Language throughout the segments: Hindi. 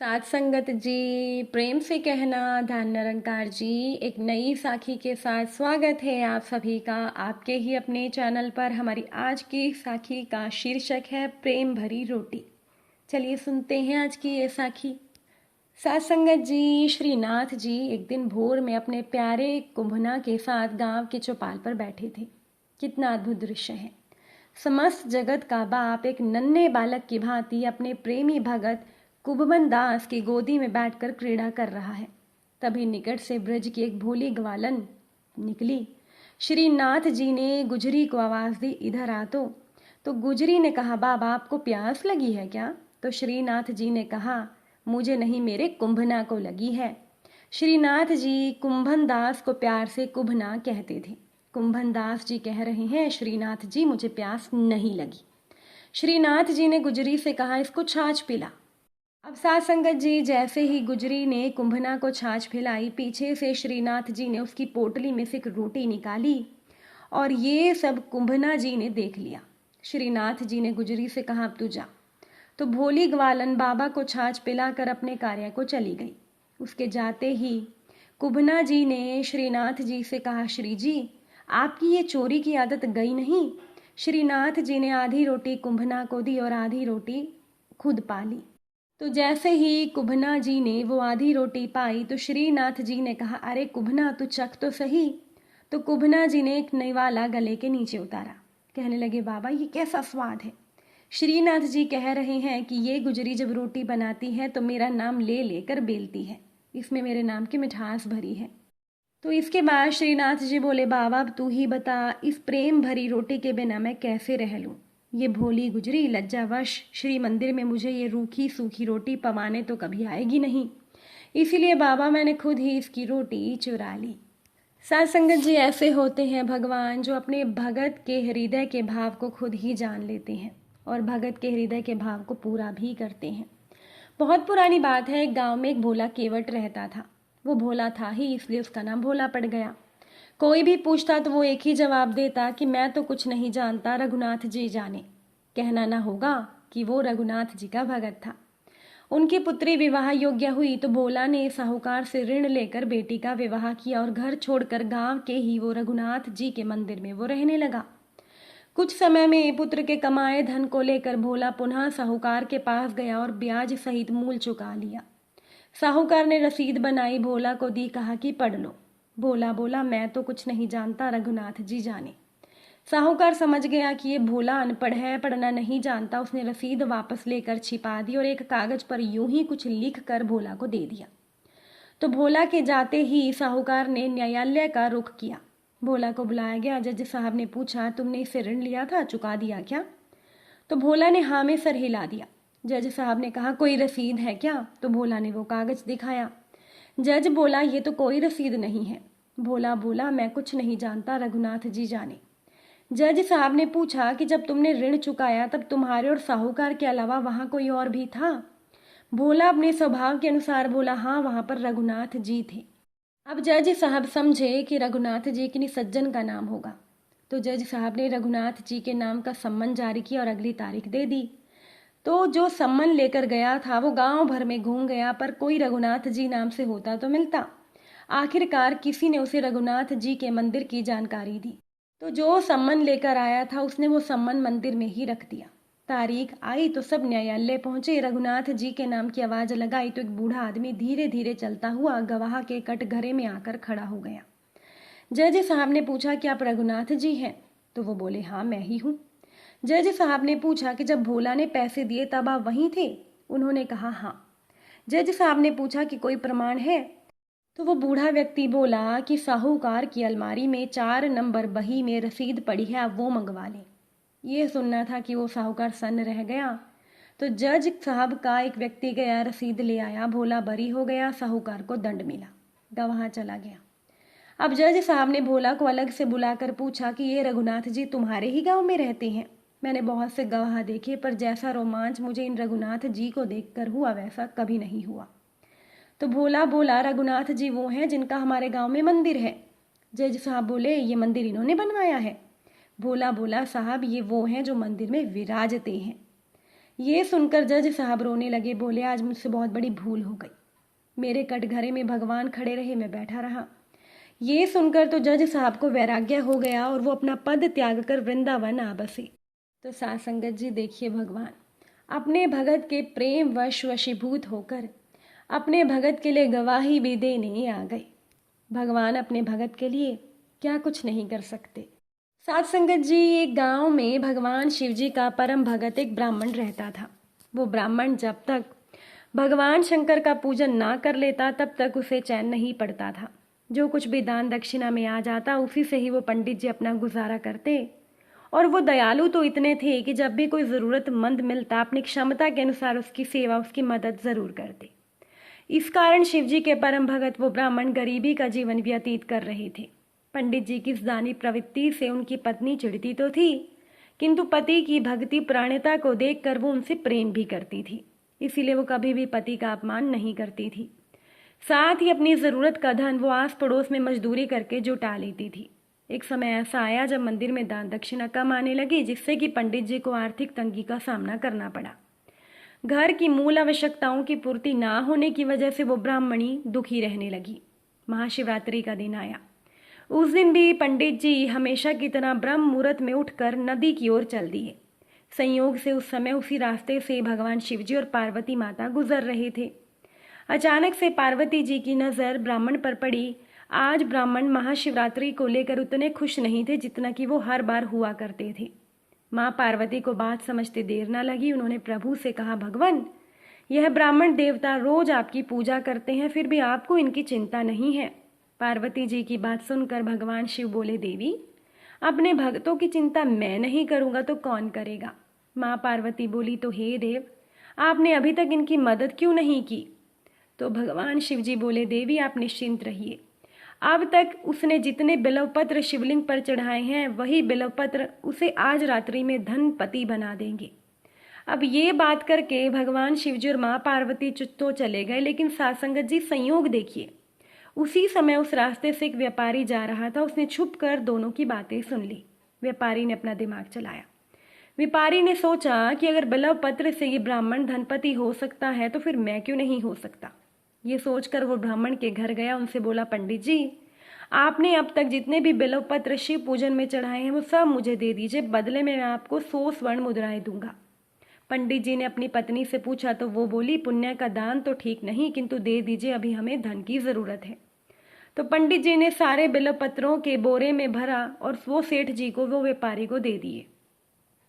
साथ संगत जी, प्रेम से कहना ध्यान निरंकार जी। एक नई साखी के साथ स्वागत है आप सभी का आपके ही अपने चैनल पर। हमारी आज की साखी का शीर्षक है प्रेम भरी रोटी। चलिए सुनते हैं आज की ये साखी। साथ संगत जी, श्रीनाथ जी एक दिन भोर में अपने प्यारे कुंभना के साथ गांव के चौपाल पर बैठे थे। कितना अद्भुत दृश्य है। समस्त जगत का बाप एक नन्हे बालक की भांति अपने प्रेमी भगत कुंभवन दास की गोदी में बैठकर क्रीड़ा कर रहा है। तभी निकट से ब्रज की एक भोली ग्वालन निकली। श्रीनाथ जी ने गुजरी को आवाज दी, इधर आ। तो गुजरी ने कहा, बाबा आपको प्यास लगी है क्या? तो श्रीनाथ जी ने कहा, मुझे नहीं, मेरे कुंभना को लगी है। श्रीनाथ जी कुंभन दास को प्यार से कुंभना कहते थे। कुंभन दास जी कह रहे हैं, श्रीनाथ जी मुझे प्यास नहीं लगी। श्रीनाथ जी ने गुजरी से कहा, इसको छाछ पिला। अब साथ संगत जी, जैसे ही गुजरी ने कुंभना को छाछ पिलाई, पीछे से श्रीनाथ जी ने उसकी पोटली में से एक रोटी निकाली और ये सब कुंभना जी ने देख लिया। श्रीनाथ जी ने गुजरी से कहा, अब तू जा। तो भोली ग्वालन बाबा को छाछ पिलाकर अपने कार्य को चली गई। उसके जाते ही कुंभना जी ने श्रीनाथ जी से कहा, श्री जी आपकी ये चोरी की आदत गई नहीं? श्रीनाथ जी ने आधी रोटी कुंभना को दी और आधी रोटी खुद पा ली। तो जैसे ही कुंभना जी ने वो आधी रोटी पाई तो श्रीनाथ जी ने कहा, अरे कुंभना तू चख तो सही। तो कुंभना जी ने एक निवाला गले के नीचे उतारा। कहने लगे, बाबा ये कैसा स्वाद है। श्रीनाथ जी कह रहे हैं कि ये गुजरी जब रोटी बनाती है तो मेरा नाम ले लेकर बेलती है, इसमें मेरे नाम की मिठास भरी है। तो इसके बाद श्रीनाथ जी बोले, बाबा अब तू ही बता, इस प्रेम भरी रोटी के बिना मैं कैसे रह लूं? ये भोली गुजरी लज्जावश श्री मंदिर में मुझे ये रूखी सूखी रोटी पवाने तो कभी आएगी नहीं, इसीलिए बाबा मैंने खुद ही इसकी रोटी चुरा ली। साथ संगत जी, ऐसे होते हैं भगवान जो अपने भगत के हृदय के भाव को खुद ही जान लेते हैं और भगत के हृदय के भाव को पूरा भी करते हैं। बहुत पुरानी बात है, एक गांव में एक भोला केवट रहता था। वो भोला था ही इसलिए उसका नाम भोला पड़ गया। कोई भी पूछता तो वो एक ही जवाब देता कि मैं तो कुछ नहीं जानता, रघुनाथ जी जाने। कहना ना होगा कि वो रघुनाथ जी का भगत था। उनकी पुत्री विवाह योग्य हुई तो भोला ने साहूकार से ऋण लेकर बेटी का विवाह किया और घर छोड़कर गांव के ही वो रघुनाथ जी के मंदिर में वो रहने लगा। कुछ समय में पुत्र के कमाए धन को लेकर भोला पुनः साहूकार के पास गया और ब्याज सहित मूल चुका लिया। साहूकार ने रसीद बनाई, भोला को दी, कहा कि पढ़ लो। भोला बोला, मैं तो कुछ नहीं जानता, रघुनाथ जी जाने। साहूकार समझ गया कि ये भोला अनपढ़ है, पढ़ना नहीं जानता। उसने रसीद वापस लेकर छिपा दी और एक कागज पर यूं ही कुछ लिख कर भोला को दे दिया। तो भोला के जाते ही साहूकार ने न्यायालय का रुख किया। भोला को बुलाया गया। जज साहब ने पूछा, तुमने इससे ऋण लिया था, चुका दिया क्या? तो भोला ने हाँ में सर हिला दिया। जज साहब ने कहा, कोई रसीद है क्या? तो भोला ने वो कागज दिखाया। जज बोला, ये तो कोई रसीद नहीं है। भोला बोला, मैं कुछ नहीं जानता, रघुनाथ जी जाने। जज साहब ने पूछा कि जब तुमने ऋण चुकाया तब तुम्हारे और साहूकार के अलावा वहां कोई और भी था? भोला अपने स्वभाव के अनुसार बोला, हाँ वहां पर रघुनाथ जी थे। अब जज साहब समझे कि रघुनाथ जी किन्हीं सज्जन का नाम होगा। तो जज साहब ने रघुनाथ जी के नाम का सम्मन जारी किया और अगली तारीख दे दी। तो जो सम्मन लेकर गया था वो गांव भर में घूम गया, पर कोई रघुनाथ जी नाम से होता तो मिलता। आखिरकार किसी ने उसे रघुनाथ जी के मंदिर की जानकारी दी। तो जो सम्मन लेकर आया था उसने वो सम्मन मंदिर में ही रख दिया। तारीख आई तो सब न्यायालय पहुंचे। रघुनाथ जी के नाम की आवाज लगाई तो एक बूढ़ा आदमी धीरे धीरे चलता हुआ गवाह के कटघरे में आकर खड़ा हो गया। जज साहब ने पूछा कि आप रघुनाथ जी हैं? तो वो बोले, हाँ मैं ही हूँ। जज साहब ने पूछा कि जब भोला ने पैसे दिए तब आप वहीं थे? उन्होंने कहा, हाँ। जज साहब ने पूछा कि कोई प्रमाण है? तो वो बूढ़ा व्यक्ति बोला कि साहूकार की अलमारी में 4 नंबर बही में रसीद पड़ी है, आप वो मंगवा लें। ये सुनना था कि वो साहूकार सन्न रह गया। तो जज साहब का एक व्यक्ति गया, रसीद ले आया। भोला बरी हो गया, साहूकार को दंड मिला, गवाह चला गया। अब जज साहब ने भोला को अलग से बुलाकर पूछा कि ये रघुनाथ जी तुम्हारे ही गांव में रहते हैं? मैंने बहुत से गवाह देखे, पर जैसा रोमांच मुझे इन रघुनाथ जी को देखकर हुआ वैसा कभी नहीं हुआ। तो भोला बोला, रघुनाथ जी वो हैं जिनका हमारे गांव में मंदिर है। जज साहब बोले, ये मंदिर इन्होंने बनवाया है? भोला बोला, साहब ये वो हैं जो मंदिर में विराजते हैं। ये सुनकर जज साहब रोने लगे। बोले, आज मुझसे बहुत बड़ी भूल हो गई। मेरे कटघरे में भगवान खड़े रहे, मैं बैठा रहा। ये सुनकर तो जज साहब को वैराग्य हो गया और वो अपना पद त्याग कर वृंदावन आ बसे। तो साथ संगत जी देखिए, भगवान अपने भगत के प्रेम वश वशीभूत होकर अपने भगत के लिए गवाही भी देने आ गए। भगवान अपने भगत के लिए क्या कुछ नहीं कर सकते। साथ संगत जी, एक गांव में भगवान शिव जी का परम भगत एक ब्राह्मण रहता था। वो ब्राह्मण जब तक भगवान शंकर का पूजन ना कर लेता तब तक उसे चैन नहीं पड़ता था। जो कुछ भी दान दक्षिणा में आ जाता उसी से ही वो पंडित जी अपना गुजारा करते। और वो दयालु तो इतने थे कि जब भी कोई ज़रूरतमंद मिलता अपनी क्षमता के अनुसार उसकी सेवा, उसकी मदद ज़रूर करते। इस कारण शिव जी के परम भगत वो ब्राह्मण गरीबी का जीवन व्यतीत कर रहे थे। पंडित जी की इस दानी प्रवृत्ति से उनकी पत्नी चिढ़ती तो थी, किंतु पति की भक्ति प्राणता को देखकर वो उनसे प्रेम भी करती थी। इसीलिए वो कभी भी पति का अपमान नहीं करती थी। साथ ही अपनी ज़रूरत का धन वो आस पड़ोस में मजदूरी करके जुटा लेती थी। एक समय ऐसा आया जब मंदिर में दान दक्षिणा कम आने लगी, जिससे कि पंडित जी को आर्थिक तंगी का सामना करना पड़ा। घर की मूल आवश्यकताओं की पूर्ति ना होने की वजह से वो ब्राह्मणी दुखी रहने लगी। महाशिवरात्रि का दिन आया। उस दिन भी पंडित जी हमेशा की तरह ब्रह्म मुहूर्त में उठकर नदी की ओर चल दिए। संयोग से उस समय उसी रास्ते से भगवान शिवजी और पार्वती माता गुजर रहे थे। अचानक से पार्वती जी की नज़र ब्राह्मण पर पड़ी। आज ब्राह्मण महाशिवरात्रि को लेकर उतने खुश नहीं थे जितना कि वो हर बार हुआ करते थे। माँ पार्वती को बात समझते देर न लगी। उन्होंने प्रभु से कहा, भगवान, यह ब्राह्मण देवता रोज आपकी पूजा करते हैं, फिर भी आपको इनकी चिंता नहीं है। पार्वती जी की बात सुनकर भगवान शिव बोले, देवी, अपने भक्तों की चिंता मैं नहीं करूँगा तो कौन करेगा। माँ पार्वती बोली, तो हे देव, आपने अभी तक इनकी मदद क्यों नहीं की। तो भगवान शिव जी बोले, देवी आप निश्चिंत रहिए। अब तक उसने जितने बिल्वपत्र शिवलिंग पर चढ़ाए हैं वही बिल्वपत्र उसे आज रात्रि में धनपति बना देंगे। अब ये बात करके भगवान शिवजी और माँ पार्वती तो चले गए, लेकिन साथ संगत जी संयोग देखिए, उसी समय उस रास्ते से एक व्यापारी जा रहा था। उसने छुप कर दोनों की बातें सुन ली। व्यापारी ने अपना दिमाग चलाया। व्यापारी ने सोचा कि अगर बिल्वपत्र से ये ब्राह्मण धनपति हो सकता है तो फिर मैं क्यों नहीं हो सकता। ये सोचकर वो ब्राह्मण के घर गया। उनसे बोला, पंडित जी, आपने अब तक जितने भी बिल्वपत्र शिव पूजन में चढ़ाए हैं वो सब मुझे दे दीजिए, बदले में मैं आपको 100 स्वर्ण मुद्राएं दूंगा। पंडित जी ने अपनी पत्नी से पूछा तो वो बोली, पुण्य का दान तो ठीक नहीं, किंतु दे दीजिए, अभी हमें धन की ज़रूरत है। तो पंडित जी ने सारे बिल्वपत्रों के बोरे में भरा और वो सेठ जी को, वो व्यापारी को दे दिए।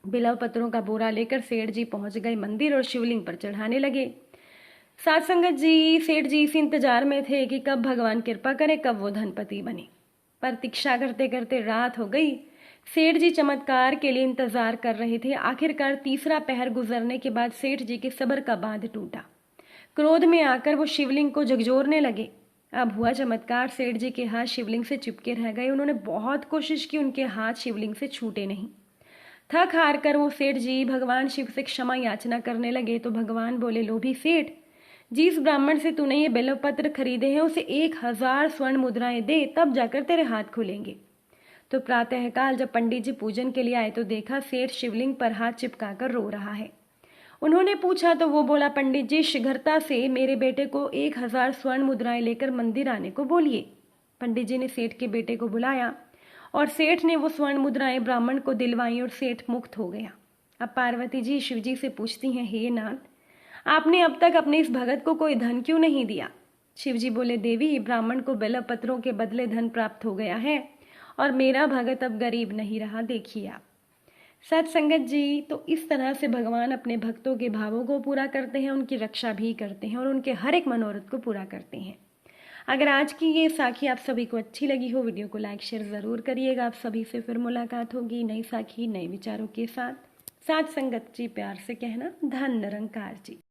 बिल्वपत्रों का बोरा लेकर सेठ जी पहुंच गए मंदिर और शिवलिंग पर चढ़ाने लगे। साथ संगत जी, सेठ जी इस इंतजार में थे कि कब भगवान कृपा करे, कब वो धनपति बने। प्रतीक्षा करते करते रात हो गई। सेठ जी चमत्कार के लिए इंतजार कर रहे थे। आखिरकार तीसरा पहर गुजरने के बाद सेठ जी के सब्र का बांध टूटा। क्रोध में आकर वो शिवलिंग को झकझोरने लगे। अब हुआ चमत्कार, सेठ जी के हाथ शिवलिंग से चिपके रह गए। उन्होंने बहुत कोशिश की, उनके हाथ शिवलिंग से छूटे नहीं। थक हार कर वो सेठ जी भगवान शिव से क्षमा याचना करने लगे। तो भगवान बोले, लोभी सेठ, जिस ब्राह्मण से तूने ये बिल्वपत्र खरीदे हैं उसे 1000 स्वर्ण मुद्राएं दे, तब जाकर तेरे हाथ खुलेंगे। तो प्रातःकाल जब पंडित जी पूजन के लिए आए तो देखा सेठ शिवलिंग पर हाथ चिपकाकर रो रहा है। उन्होंने पूछा तो वो बोला, पंडित जी, शीघ्रता से मेरे बेटे को 1000 स्वर्ण मुद्राएं लेकर मंदिर आने को बोलिए। पंडित जी ने सेठ के बेटे को बुलाया और सेठ ने वो स्वर्ण मुद्राएं ब्राह्मण को दिलवाई और सेठ मुक्त हो गया। अब पार्वती जी शिव जी से पूछती हैं, हे नाथ, आपने अब तक अपने इस भगत को कोई धन क्यों नहीं दिया। शिव जी बोले, देवी, ब्राह्मण को बिल्वपत्रों के बदले धन प्राप्त हो गया है और मेरा भगत अब गरीब नहीं रहा, देखिए आप। सत्संगत जी, तो इस तरह से भगवान अपने भक्तों के भावों को पूरा करते हैं, उनकी रक्षा भी करते हैं और उनके हर एक मनोरथ को पूरा करते हैं। अगर आज की ये साखी आप सभी को अच्छी लगी हो, वीडियो को लाइक शेयर ज़रूर करिएगा। आप सभी से फिर मुलाकात होगी नई साखी नए विचारों के साथ। साथ संगत जी, प्यार से कहना, धन निरंकार जी।